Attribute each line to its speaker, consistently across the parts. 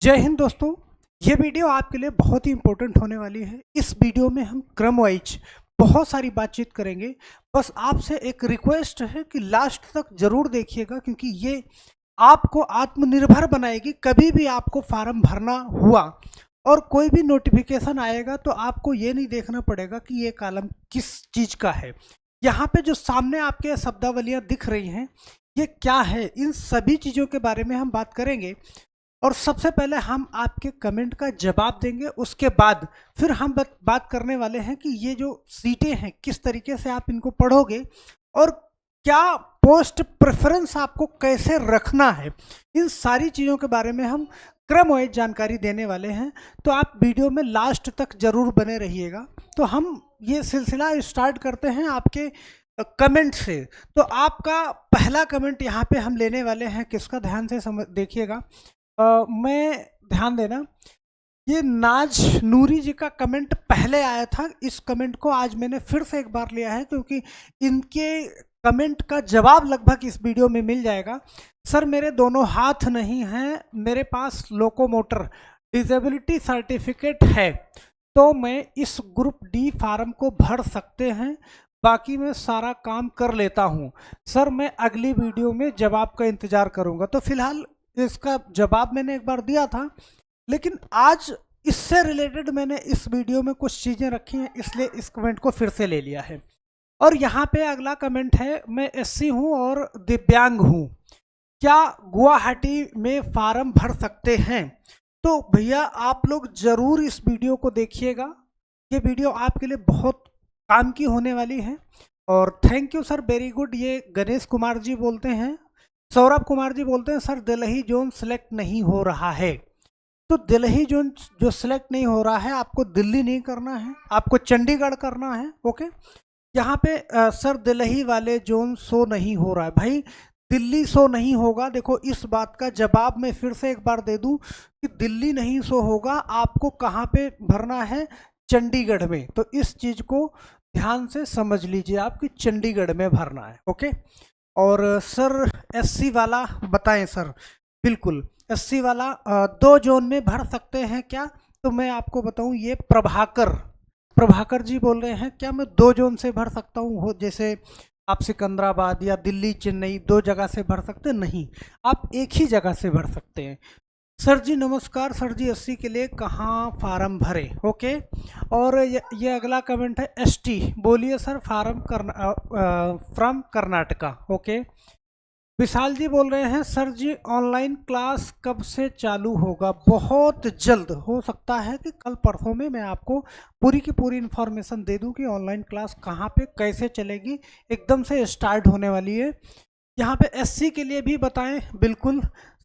Speaker 1: जय हिंद दोस्तों। ये वीडियो आपके लिए बहुत ही इम्पोर्टेंट होने वाली है। इस वीडियो में हम क्रम वाइज बहुत सारी बातचीत करेंगे। बस आपसे एक रिक्वेस्ट है कि लास्ट तक जरूर देखिएगा, क्योंकि ये आपको आत्मनिर्भर बनाएगी। कभी भी आपको फॉर्म भरना हुआ और कोई भी नोटिफिकेशन आएगा तो आपको ये नहीं देखना पड़ेगा कि ये कॉलम किस चीज़ का है। यहाँ पे जो सामने आपके शब्दावलियाँ दिख रही हैं, ये क्या है, इन सभी चीज़ों के बारे में हम बात करेंगे। और सबसे पहले हम आपके कमेंट का जवाब देंगे, उसके बाद फिर हम बात करने वाले हैं कि ये जो सीटें हैं किस तरीके से आप इनको पढ़ोगे और क्या पोस्ट प्रेफरेंस आपको कैसे रखना है। इन सारी चीज़ों के बारे में हम क्रमवाइज जानकारी देने वाले हैं, तो आप वीडियो में लास्ट तक जरूर बने रहिएगा। तो हम ये सिलसिला स्टार्ट करते हैं आपके कमेंट से। तो आपका पहला कमेंट यहाँ पे हम लेने वाले हैं, किसका, ध्यान से देखिएगा। मैं ध्यान देना, ये नाज नूरी जी का कमेंट पहले आया था। इस कमेंट को आज मैंने फिर से एक बार लिया है, क्योंकि इनके कमेंट का जवाब लगभग इस वीडियो में मिल जाएगा। सर, मेरे दोनों हाथ नहीं हैं, मेरे पास लोकोमोटर डिसेबिलिटी सर्टिफिकेट है, तो मैं इस ग्रुप डी फार्म को भर सकते हैं? बाकी मैं सारा काम कर लेता हूं। सर, मैं अगली वीडियो में जवाब का इंतजार करूंगा। तो फिलहाल इसका जवाब मैंने एक बार दिया था, लेकिन आज इससे रिलेटेड मैंने इस वीडियो में कुछ चीज़ें रखी हैं, इसलिए इस कमेंट को फिर से ले लिया है। और यहाँ पे अगला कमेंट है, मैं एससी हूँ और दिव्यांग हूँ, क्या गुवाहाटी में फार्म भर सकते हैं? तो भैया आप लोग ज़रूर इस वीडियो को देखिएगा, ये वीडियो आपके लिए बहुत काम की होने वाली है। और thank you sir, very good. ये गणेश कुमार जी बोलते हैं, सौरभ कुमार जी बोलते हैं, सर दिल्ली जोन सेलेक्ट नहीं हो रहा है। तो दिल्ली जोन जो सेलेक्ट नहीं हो रहा है, आपको दिल्ली नहीं करना है, आपको चंडीगढ़ करना है। ओके, यहाँ पे सर दिल्ली वाले जोन शो नहीं हो रहा है। भाई, दिल्ली शो नहीं होगा। देखो, इस बात का जवाब मैं फिर से एक बार दे दूं कि दिल्ली नहीं शो होगा, आपको कहाँ पे भरना है? चंडीगढ़ में। तो इस चीज़ को ध्यान से समझ लीजिए आप कि चंडीगढ़ में भरना है। ओके। और सर एससी वाला बताएं सर। बिल्कुल, एससी वाला 2 जोन में भर सकते हैं क्या? तो मैं आपको बताऊं, ये प्रभाकर जी बोल रहे हैं, क्या मैं 2 जोन से भर सकता हूँ? हो जैसे आप सिकंदराबाद या दिल्ली चेन्नई 2 जगह से भर सकते? नहीं, आप एक ही जगह से भर सकते हैं। सर जी नमस्कार, सर जी एससी के लिए कहाँ फार्म भरे? ओके। और ये अगला कमेंट है, एसटी बोलिए sir, farm from Karnataka. Okay. Vishal ji बोल रहे हैं, सर जी ऑनलाइन क्लास कब से चालू होगा? बहुत जल्द, हो सकता है कि कल परसों में मैं आपको पूरी की पूरी इन्फॉर्मेशन दे दूं कि ऑनलाइन क्लास कहाँ पे कैसे चलेगी। एकदम से स्टार्ट होने वाली है। यहाँ पे एससी के लिए भी बताएं। बिल्कुल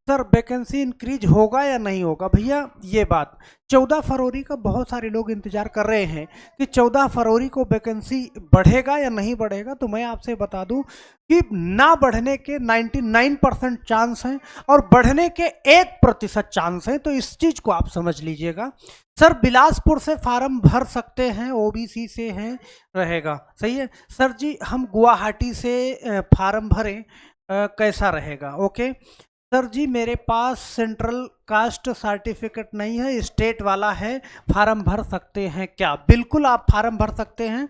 Speaker 1: सर, वैकेंसी इंक्रीज होगा या नहीं होगा? भैया ये बात 14 फरवरी का बहुत सारे लोग इंतजार कर रहे हैं कि 14 फरवरी को वैकेंसी बढ़ेगा या नहीं बढ़ेगा। तो मैं आपसे बता दूं कि ना बढ़ने के 99% चांस हैं और बढ़ने के 1% चांस हैं। तो इस चीज़ को आप समझ लीजिएगा। सर बिलासपुर से फार्म भर सकते हैं, ओबीसी से हैं, रहेगा? सही है सर जी, हम गुवाहाटी से फार्म भरें, कैसा रहेगा? ओके। सर जी मेरे पास सेंट्रल कास्ट सर्टिफिकेट नहीं है, स्टेट वाला है, फार्म भर सकते हैं क्या? बिल्कुल आप फार्म भर सकते हैं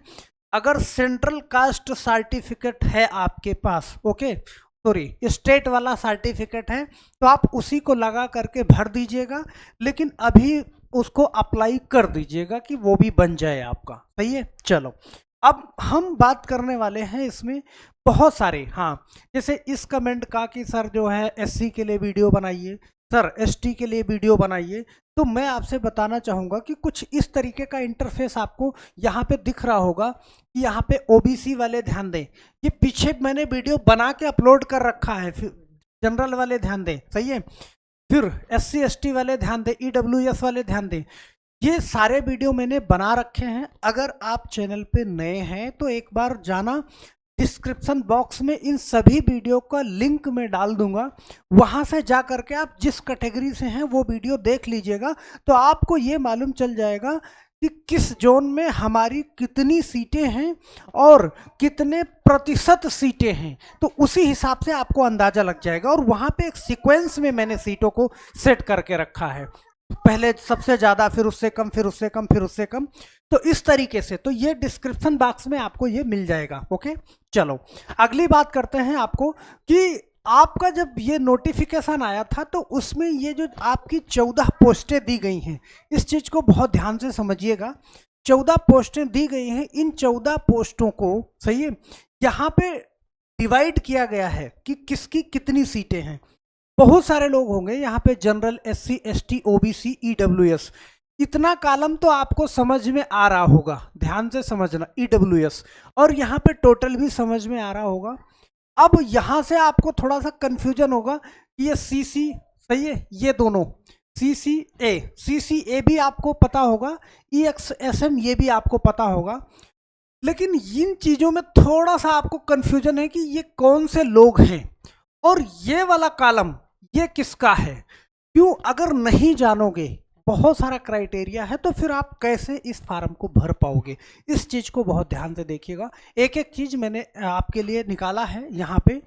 Speaker 1: अगर सेंट्रल कास्ट सर्टिफिकेट है आपके पास। ओके, सॉरी, स्टेट वाला सर्टिफिकेट है तो आप उसी को लगा करके भर दीजिएगा, लेकिन अभी उसको अप्लाई कर दीजिएगा कि वो भी बन जाए आपका। सही है। चलो, अब हम बात करने वाले हैं इसमें बहुत सारे। हाँ, जैसे इस कमेंट का कि सर जो है एससी के लिए वीडियो बनाइए, सर एसटी के लिए वीडियो बनाइए। तो मैं आपसे बताना चाहूँगा कि कुछ इस तरीके का इंटरफेस आपको यहाँ पे दिख रहा होगा कि यहाँ पे ओबीसी वाले ध्यान दें, ये पीछे मैंने वीडियो बना के अपलोड कर रखा है। फिर जनरल वाले ध्यान दें, सही है। फिर एससी एसटी वाले ध्यान दें, ईडब्ल्यूएस वाले ध्यान दें। ये सारे वीडियो मैंने बना रखे हैं। अगर आप चैनल पे नए हैं तो एक बार जाना, डिस्क्रिप्शन बॉक्स में इन सभी वीडियो का लिंक मैं डाल दूंगा, वहां से जा करके आप जिस कैटेगरी से हैं वो वीडियो देख लीजिएगा। तो आपको ये मालूम चल जाएगा कि किस जोन में हमारी कितनी सीटें हैं और कितने प्रतिशत सीटें हैं, तो उसी हिसाब से आपको अंदाजा लग जाएगा। और वहाँ पे एक सीक्वेंस में मैंने सीटों को सेट करके रखा है, पहले सबसे ज़्यादा, फिर उससे कम, फिर उससे कम, फिर उससे कम, तो इस तरीके से। तो ये डिस्क्रिप्शन बॉक्स में आपको ये मिल जाएगा। ओके, चलो अगली बात करते हैं आपको कि आपका जब ये नोटिफिकेशन आया था तो उसमें ये जो आपकी 14 पोस्टें दी गई हैं, इस चीज़ को बहुत ध्यान से समझिएगा। 14 पोस्टें दी गई हैं, इन 14 पोस्टों को, सही है, यहाँ पे डिवाइड किया गया है कि किसकी कितनी सीटें हैं। बहुत सारे लोग होंगे यहाँ पे, general, SC ST OBC EWS, इतना कॉलम तो आपको समझ में आ रहा होगा, ध्यान से समझना, EWS, और यहाँ पे टोटल भी समझ में आ रहा होगा। अब यहाँ से आपको थोड़ा सा कंफ्यूजन होगा कि ये CC, सही है, ये दोनों CCA भी आपको पता होगा, EXSM ये भी आपको पता होगा, लेकिन इन चीज़ों में थोड़ा सा आपको कंफ्यूजन है कि ये कौन से लोग हैं और ये वाला कॉलम ये किसका है। क्यों, अगर नहीं जानोगे, बहुत सारा क्राइटेरिया है, तो फिर आप कैसे इस फार्म को भर पाओगे। इस चीज़ को बहुत ध्यान से देखिएगा, एक एक चीज़ मैंने आपके लिए निकाला है यहाँ पे।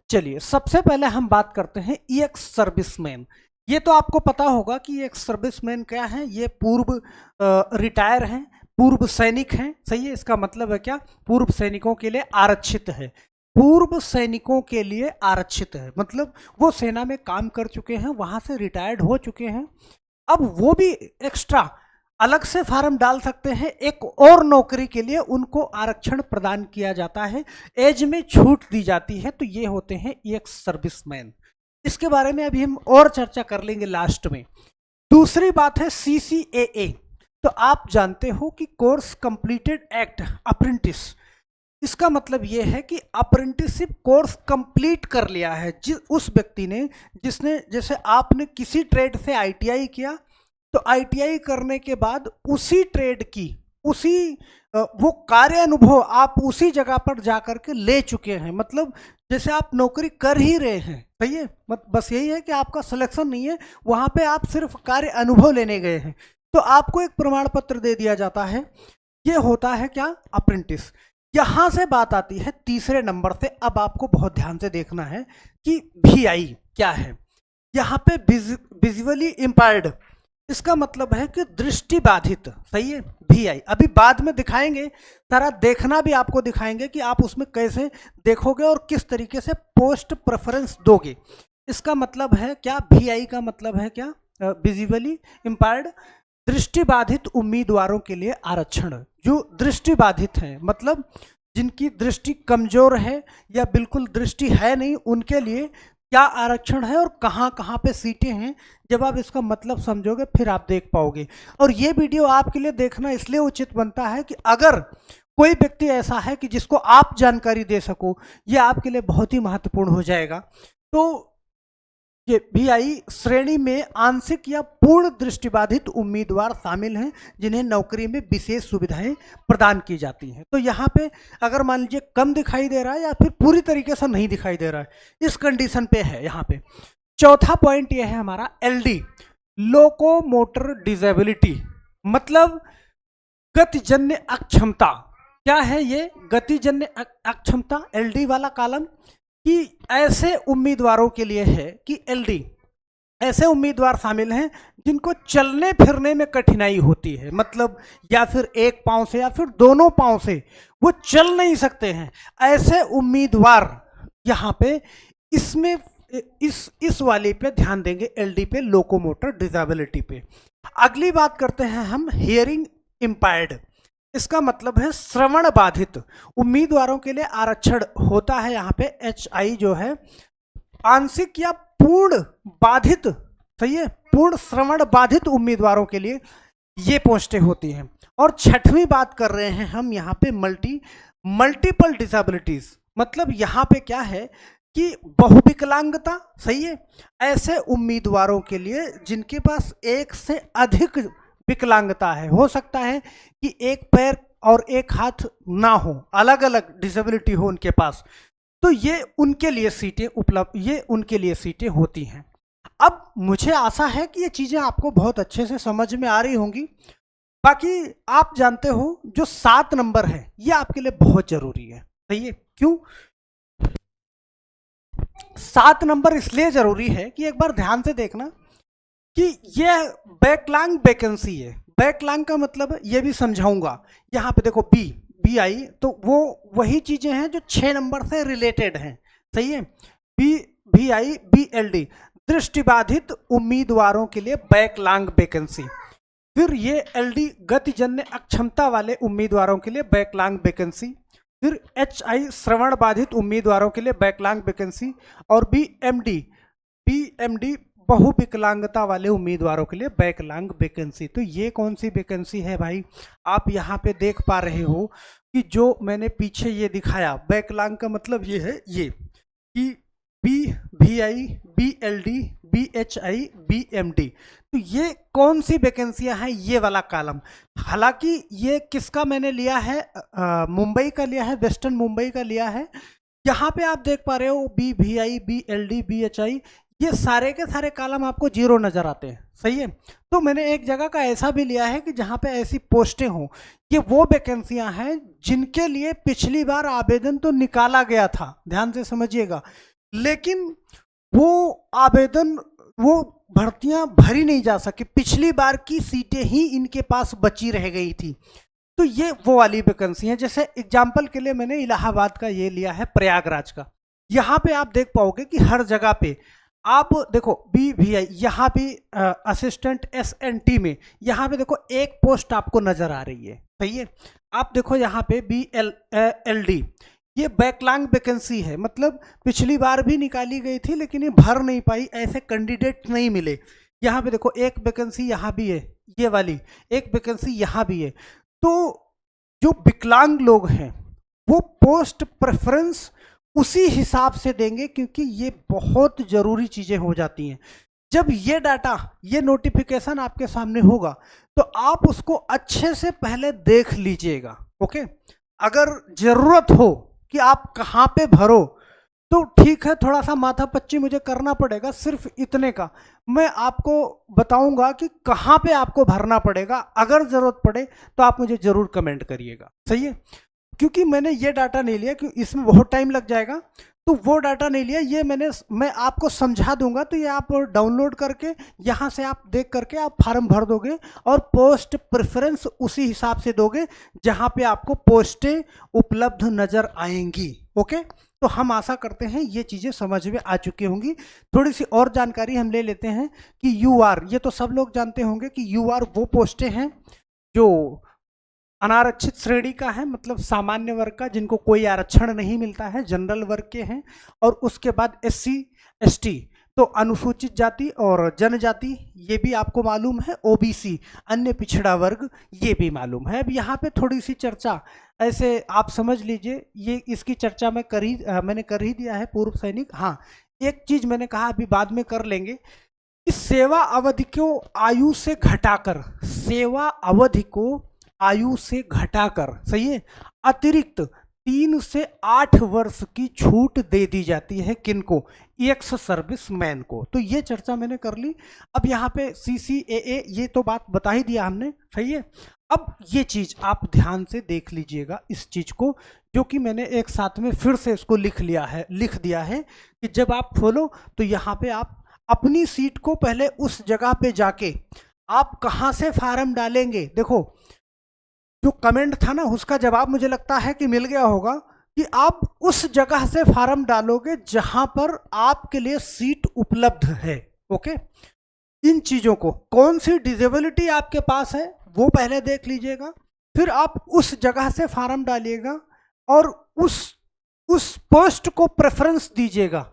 Speaker 1: चलिए सबसे पहले हम बात करते हैं EX सर्विसमैन। ये तो आपको पता होगा कि EX सर्विसमैन क्या है, ये पूर्व रिटायर हैं, पूर्व सैनिक हैं, सही है। इसका मतलब है क्या, पूर्व सैनिकों के लिए आरक्षित है, पूर्व सैनिकों के लिए आरक्षित है, मतलब वो सेना में काम कर चुके हैं, वहाँ से रिटायर्ड हो चुके हैं। अब वो भी एक्स्ट्रा अलग से फार्म डाल सकते हैं, एक और नौकरी के लिए उनको आरक्षण प्रदान किया जाता है, एज में छूट दी जाती है, तो ये होते हैं EX सर्विसमैन। इसके बारे में अभी हम और चर्चा कर लेंगे लास्ट में। दूसरी बात है CCAA। तो आप जानते हो कि कोर्स कंप्लीटेड एक्ट अप्रेंटिस, इसका मतलब ये है कि अप्रेंटिसशिप कोर्स कंप्लीट कर लिया है उस व्यक्ति ने, जिसने, जैसे आपने किसी ट्रेड से ITI किया, तो ITI करने के बाद उसी ट्रेड की, उसी वो कार्य अनुभव आप उसी जगह पर जा कर के ले चुके हैं, मतलब जैसे आप नौकरी कर ही रहे हैं, सही है। बस यही है कि आपका सिलेक्शन नहीं है, वहाँ पे आप सिर्फ कार्य अनुभव लेने गए हैं, तो आपको एक प्रमाण पत्र दे दिया जाता है। ये होता है क्या, अप्रेंटिस। यहाँ से बात आती है तीसरे नंबर से। अब आपको बहुत ध्यान से देखना है कि VI क्या है। यहाँ पे विजुअली इम्पायर्ड, इसका मतलब है कि दृष्टि बाधित, सही है, VI। अभी बाद में दिखाएंगे, सारा देखना भी आपको दिखाएंगे कि आप उसमें कैसे देखोगे और किस तरीके से पोस्ट प्रेफरेंस दोगे। इसका मतलब है क्या, VI का मतलब है क्या, विजुअली इम्पायर्ड, दृष्टिबाधित उम्मीदवारों के लिए आरक्षण। जो दृष्टिबाधित हैं, मतलब जिनकी दृष्टि कमजोर है या बिल्कुल दृष्टि है नहीं, उनके लिए क्या आरक्षण है और कहाँ कहाँ पे सीटें हैं। जब आप इसका मतलब समझोगे फिर आप देख पाओगे। और ये वीडियो आपके लिए देखना इसलिए उचित बनता है कि अगर कोई व्यक्ति ऐसा है कि जिसको आप जानकारी दे सको, ये आपके लिए बहुत ही महत्वपूर्ण हो जाएगा। तो ये VI श्रेणी में आंशिक या पूर्ण दृष्टिबाधित उम्मीदवार शामिल हैं, जिन्हें नौकरी में विशेष सुविधाएं प्रदान की जाती हैं। तो यहाँ पे अगर मान लीजिए कम दिखाई दे रहा है या फिर पूरी तरीके से नहीं दिखाई दे रहा है, इस कंडीशन पे है यहाँ पे। चौथा पॉइंट ये है हमारा LD, लोकोमोटर डिसेबिलिटी, मतलब गतिजन्य अक्षमता। क्या है ये गतिजन्य अक्षमता, LD वाला कॉलम, कि ऐसे उम्मीदवारों के लिए है कि LD, ऐसे उम्मीदवार शामिल हैं जिनको चलने फिरने में कठिनाई होती है, मतलब या फिर एक पांव से या फिर दोनों पांव से वो चल नहीं सकते हैं, ऐसे उम्मीदवार यहाँ पे इसमें इस वाले पे ध्यान देंगे, LD पे, लोकोमोटर डिसेबिलिटी पे। अगली बात करते हैं हम हियरिंग इम्पायर्ड। इसका मतलब है श्रवण बाधित उम्मीदवारों के लिए आरक्षण होता है यहाँ पे। HI जो है आंशिक या पूर्ण बाधित, सही है, पूर्ण श्रवण बाधित उम्मीदवारों के लिए ये पोस्टें होती हैं। और छठवीं बात कर रहे हैं हम यहाँ पे मल्टीपल डिसेबिलिटीज, मतलब यहाँ पे क्या है कि बहुविकलांगता, सही है, ऐसे उम्मीदवारों के लिए जिनके पास एक से अधिक विकलांगता है, हो सकता है कि एक पैर और एक हाथ ना हो, अलग अलग डिसेबिलिटी हो उनके पास, तो ये उनके लिए सीटें उपलब्ध, ये उनके लिए सीटें होती हैं। अब मुझे आशा है कि ये चीज़ें आपको बहुत अच्छे से समझ में आ रही होंगी। बाकी आप जानते हो जो 7 नंबर है ये आपके लिए बहुत जरूरी है, सही है। क्यों 7 नंबर इसलिए जरूरी है कि एक बार ध्यान से देखना कि ये बैकलॉग वैकेंसी है। बैकलॉग का मतलब ये भी समझाऊंगा। यहाँ पे देखो बी आई, तो वो वही चीजें हैं जो 6 नंबर से रिलेटेड हैं, सही है। B I B L D, दृष्टिबाधित उम्मीदवारों के लिए बैकलॉग वैकेंसी। फिर ये एल डी, गतिजन्य अक्षमता वाले उम्मीदवारों के लिए बैकलॉग वैकेंसी। फिर एच आई, श्रवण बाधित उम्मीदवारों के लिए बैकलॉग वैकेंसी। और बी एम डी बहुविकलांगता वाले उम्मीदवारों के लिए बैकलॉग वैकेंसी। तो ये कौन सी वैकेंसी है भाई, आप यहाँ पे देख पा रहे हो कि जो मैंने पीछे ये दिखाया, बैकलॉग का मतलब ये है ये कि B I B L D B H I B M D, तो ये कौन सी वैकेंसियां हैं, ये वाला कॉलम। हालांकि ये किसका मैंने लिया है, मुंबई का लिया है, वेस्टर्न मुंबई का लिया है। यहाँ पे आप देख पा रहे हो B I B L D B H I, ये सारे के सारे कॉलम आपको 0 नजर आते हैं, सही है। तो मैंने एक जगह का ऐसा भी लिया है कि जहाँ पे ऐसी पोस्टें हों, ये वो वैकेंसियां हैं जिनके लिए पिछली बार आवेदन तो निकाला गया था, ध्यान से समझिएगा, लेकिन वो आवेदन, वो भर्तियां भरी नहीं जा सकी, पिछली बार की सीटें ही इनके पास बची रह गई थी। तो ये वो वाली वैकेंसी है। जैसे एग्जाम्पल के लिए मैंने इलाहाबाद का ये लिया है, प्रयागराज का। यहाँ पे आप देख पाओगे कि हर जगह पे आप देखो बी आई, यहाँ भी असिस्टेंट SNT में यहाँ पे देखो एक पोस्ट आपको नजर आ रही है, सही है। आप देखो यहाँ पे BLD, ये बैकलॉग वैकेंसी है, मतलब पिछली बार भी निकाली गई थी लेकिन ये भर नहीं पाई, ऐसे कैंडिडेट नहीं मिले। यहाँ पे देखो एक वैकेंसी यहाँ भी है, ये वाली एक वैकेंसी यहाँ भी है। तो जो विकलांग लोग हैं वो पोस्ट प्रेफरेंस उसी हिसाब से देंगे, क्योंकि ये बहुत जरूरी चीजें हो जाती हैं। जब ये डाटा, ये नोटिफिकेशन आपके सामने होगा तो आप उसको अच्छे से पहले देख लीजिएगा, ओके। अगर जरूरत हो कि आप कहाँ पे भरो तो ठीक है, थोड़ा सा माथापच्ची मुझे करना पड़ेगा, सिर्फ इतने का मैं आपको बताऊंगा कि कहाँ पे आपको भरना पड़ेगा। अगर जरूरत पड़े तो आप मुझे जरूर कमेंट करिएगा, सही है। क्योंकि मैंने ये डाटा नहीं लिया, क्योंकि इसमें बहुत टाइम लग जाएगा, तो वो डाटा नहीं लिया, ये मैं आपको समझा दूंगा। तो ये आप डाउनलोड करके यहाँ से आप देख करके आप फार्म भर दोगे और पोस्ट प्रेफरेंस उसी हिसाब से दोगे जहाँ पे आपको पोस्टें उपलब्ध नजर आएंगी, ओके। तो हम आशा करते हैं ये चीज़ें समझ में आ चुकी होंगी। थोड़ी सी और जानकारी हम ले लेते हैं कि UR, ये तो सब लोग जानते होंगे कि UR वो पोस्टें हैं जो अनारक्षित श्रेणी का है, मतलब सामान्य वर्ग का, जिनको कोई आरक्षण नहीं मिलता है, जनरल वर्ग के हैं। और उसके बाद SC ST, तो अनुसूचित जाति और जनजाति, ये भी आपको मालूम है। OBC, अन्य पिछड़ा वर्ग, ये भी मालूम है। अब यहाँ पे थोड़ी सी चर्चा ऐसे आप समझ लीजिए, ये इसकी चर्चा मैंने कर ही दिया है, पूर्व सैनिक। हाँ, एक चीज मैंने कहा अभी बाद में कर लेंगे, इस सेवा अवधि को आयु से घटाकर, सेवा अवधि को आयु से घटाकर, सही है, अतिरिक्त 3 से 8 वर्ष की छूट दे दी जाती है, किनको, एक्स सर्विस मैन को। तो ये चर्चा मैंने कर ली। अब यहाँ पे CCAA, ये तो बात बता ही दिया हमने, सही है। अब ये चीज आप ध्यान से देख लीजिएगा, इस चीज को, जो कि मैंने एक साथ में फिर से इसको लिख दिया है कि जब आप खोलो तो यहाँ पे आप अपनी सीट को पहले उस जगह पे जाके आप कहाँ से फार्म डालेंगे। देखो जो कमेंट था ना, उसका जवाब मुझे लगता है कि मिल गया होगा कि आप उस जगह से फार्म डालोगे जहां पर आपके लिए सीट उपलब्ध है, ओके। इन चीजों को, कौन सी डिसेबिलिटी आपके पास है वो पहले देख लीजिएगा, फिर आप उस जगह से फार्म डालिएगा और उस पोस्ट को प्रेफरेंस दीजिएगा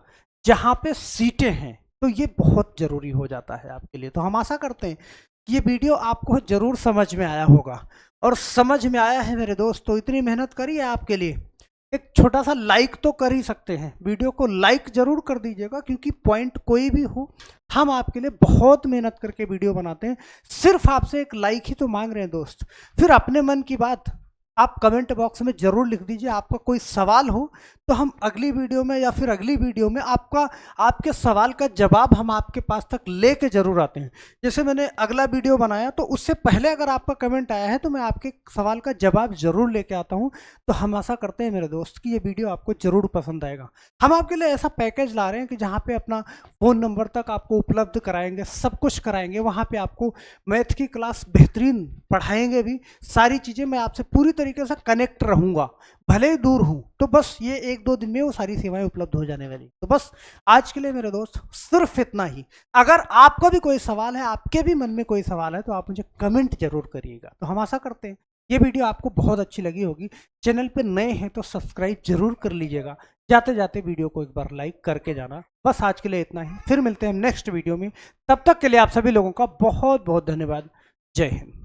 Speaker 1: जहां पे सीटें हैं। तो ये बहुत जरूरी हो जाता है आपके लिए। तो हम आशा करते हैं कि ये वीडियो आपको जरूर समझ में आया होगा, और समझ में आया है मेरे दोस्त तो इतनी मेहनत करी है आपके लिए, एक छोटा सा लाइक तो कर ही सकते हैं, वीडियो को लाइक जरूर कर दीजिएगा, क्योंकि पॉइंट कोई भी हो, हम आपके लिए बहुत मेहनत करके वीडियो बनाते हैं, सिर्फ आपसे एक लाइक ही तो मांग रहे हैं दोस्त। फिर अपने मन की बात आप कमेंट बॉक्स में जरूर लिख दीजिए, आपका कोई सवाल हो तो हम अगली वीडियो में या फिर अगली वीडियो में आपके सवाल का जवाब हम आपके पास तक लेके जरूर आते हैं। जैसे मैंने अगला वीडियो बनाया तो उससे पहले अगर आपका कमेंट आया है तो मैं आपके सवाल का जवाब जरूर लेके आता हूं। तो हम आशा करते हैं मेरे दोस्त कि ये वीडियो आपको जरूर पसंद आएगा। हम आपके लिए ऐसा पैकेज ला रहे हैं कि जहाँ पे अपना फ़ोन नंबर तक आपको उपलब्ध कराएंगे, सब कुछ कराएंगे। वहाँ पे आपको मैथ की क्लास बेहतरीन पढ़ाएंगे भी, सारी चीज़ें मैं आपसे पूरी तरीके से कनेक्ट रहूँगा, भले ही दूर हूँ। तो बस ये 1-2 दिन में वो सारी सेवाएं उपलब्ध हो जाने वाली। तो बस आज के लिए मेरे दोस्त सिर्फ इतना ही। अगर आपका भी कोई सवाल है, आपके भी मन में कोई सवाल है, तो आप मुझे कमेंट जरूर करिएगा। तो हम आशा करते हैं ये वीडियो आपको बहुत अच्छी लगी होगी। चैनल पे नए हैं तो सब्सक्राइब जरूर कर लीजिएगा। जाते जाते वीडियो को एक बार लाइक करके जाना। बस आज के लिए इतना ही, फिर मिलते हैं नेक्स्ट वीडियो में। तब तक के लिए आप सभी लोगों का बहुत बहुत धन्यवाद। जय हिंद।